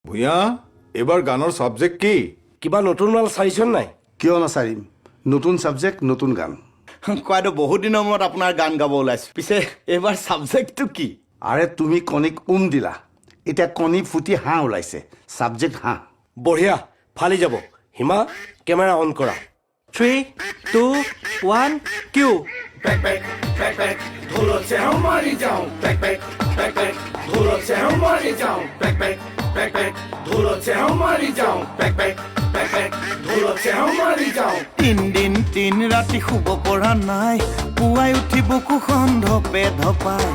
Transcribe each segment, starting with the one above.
ভূঞা এবাৰ গানৰ সাবজেক্ট কি কিবা নতুন মাল চাইছন নাই কিয় নাচাৰিম নতুন সাবজেক্ট নতুন গান কোৱাটো বহুত দিনৰ মূৰত আপোনাৰ গান গাব ওলাইছো পিছে এইবাৰ সাবজেক্টটো কি আৰে তুমি কণিক দিলা এতিয়া কণী ফুটি হাঁহ ওলাইছে সাবজেক্ট হাঁহ বঢ়িয়া ফালি যাব হিমা কেমেৰা অন কৰা 3 2 1 Q Back, back, back, back, ढोलक से हम मारी जाऊं back, back, back, back, ढोलक से हम मारी जाऊं back, back, back, back, ढोलक से हम मारी जाऊं back, back, back, back, ढोलक से हम मारी जाऊं 3 দিন 3 ৰাতি শুব পৰা নাই পুৱাই উঠি বুকুখন ধপে ধপাই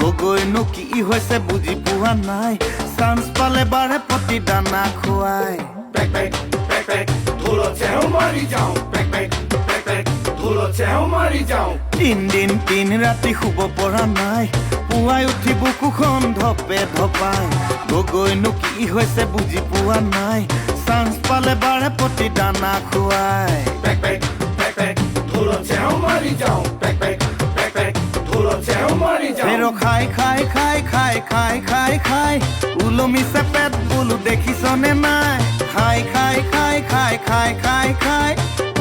গগৈনো কি হৈছে বুজি পোৱা নাই চান্স পালে বাৰে প্ৰতি দানা খুৱাই back, back, back, back, ढोलक से हम मारी जाऊं back, back, back, back, ढोलक से हम मारी जाऊं 3 দিন 3 ৰাতি শুব পৰা নাই পুৱাই উঠি বুকুখন ধপে ধপাই গগৈনো কি হৈছে বুজি পোৱা নাই চান্স পালে বাৰে প্ৰতি দানা খুৱাই back, back, back, back, ढोलक से हम मारी जाऊं back, back, back, back, ढोलक से हम मारी जाऊं ফেৰ খাই খাই খাই খাই খাই খাই খাই উলমিছে পেট বোলো দেখিছনে নাই খাই খাই খাই খাই খাই খাই খাই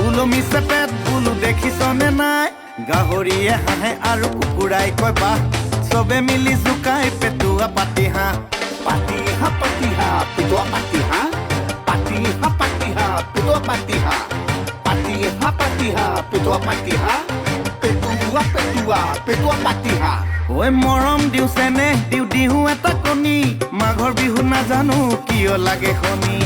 উলমিছে পেট বোলো দেখিছনে নাই গাহৰিয়ে হাঁহে আৰু কুকুৰাই কয় বাহ চবে মিলি জোকাই পেটুৱা পাতি হাঁহ পাতি হাঁহ পেটুৱা পাতি হাঁহ পাতি হাঁহ পেটুৱা পাতি হাঁহ পাতি হাঁহ পেটুৱা পাতি হাঁহ পেটুৱা পাতি হাঁহ ঐ মৰম দিওঁ চেনেহ দিওঁ দিওঁ এটা কণী মাঘৰ বিহু নাজানো কিয় লাগে শনি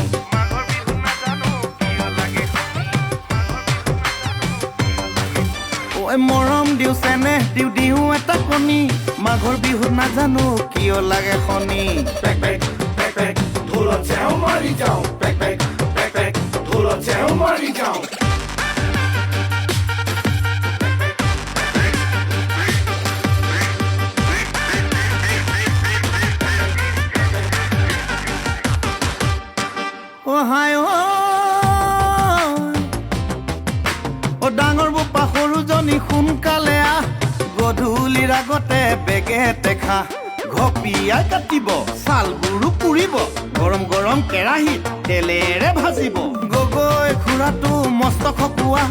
ঐ মৰম দিওঁ চেনেহ দিওঁ দিওঁ এটা কণী মাঘৰ বিহু নাজানো কিয় লাগে শনি back, back, back, back, ढोलक से हम मारी जाऊं back, back, back, back, ढोलक से हम मारी जाऊं হাই ও ডাঙৰ বোপা সৰুজনী সোনকালে আহ গধূলিৰ আগতে বেগেতে খা ঘপিয়াই কাটিব চালবোৰো পুৰিব গৰম গৰম কেৰাহীত তেলেৰে ভাজিব গগৈ খুৰাটো মস্ত খকুৱা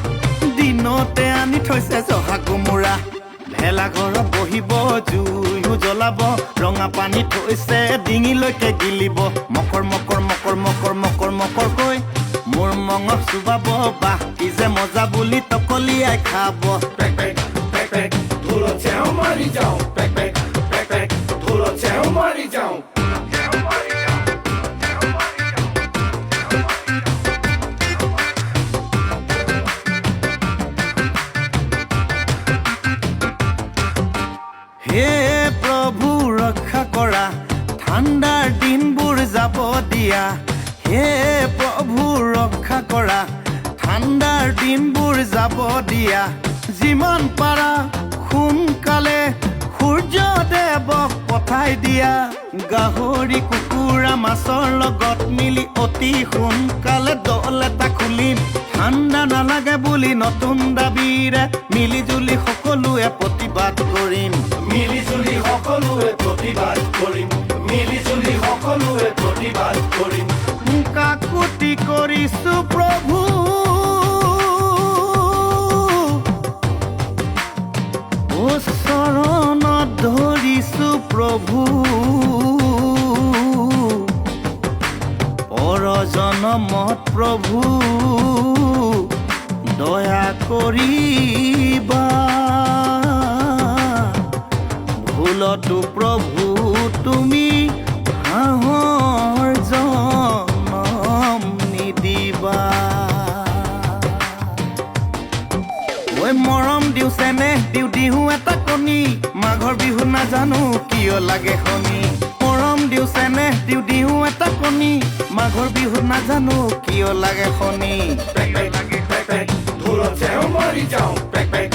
দিনতে আনি থৈছে জহা কোমোৰা ভেলাঘৰত বহিব জুইও জ্বলাব ৰঙা পানী থৈছে ডিঙিলৈকে গিলিব মকৰ মকৰ মকৰ মকৰ মকৰ মকৰকৈ মোৰ মঙহ চুবাব বাহ কি যে মজা বুলি তকলিয়াই খাব back, back, back, back, ढोलक से हम मारी जाऊं back, back, back, back, ढोलक से हम मारी जाऊं হে প্ৰভু ৰক্ষা কৰা ঠাণ্ডাৰ দিনবোৰ যাব দিয়া হে প্ৰভু ৰক্ষা কৰা ঠাণ্ডাৰ দিনবোৰ যাব দিয়া যিমান পাৰা সোনকালে সূৰ্যদেৱক পঠাই দিয়া গাহৰি কুকুৰা মাছৰ লগত মিলি অতি সোনকালে দল এটা খুলিম ঠাণ্ডা নালাগে বুলি নতুন দাবীৰে মিলি জুলি সকলোৱে প্ৰতিবাদ কৰিম মিলি জুলি সকলোৱে প্ৰতিবাদ কৰিম মিলি জুলি সকলোৱে প্ৰতিবাদ কৰিম কাকুতি কৰিছো প্ৰভু ও চৰণত ধৰিছো প্ৰভু পৰজনমত প্ৰভু দয়া কৰিবা ভুলতো প্ৰভু তুমি হাঁহৰ জনম নিদিবা ঐ মৰম দিওঁ চেনেহ দিওঁ দিওঁ এটা কণী মাঘৰ বিহু নাজানো কিয় লাগে শনি মৰম দিওঁ চেনেহ দিওঁ দিওঁ এটা কণী মাঘৰ বিহু নাজানো কিয় লাগে শনি back, back, back, back, ढोलक से हम मारी जाऊं back, back,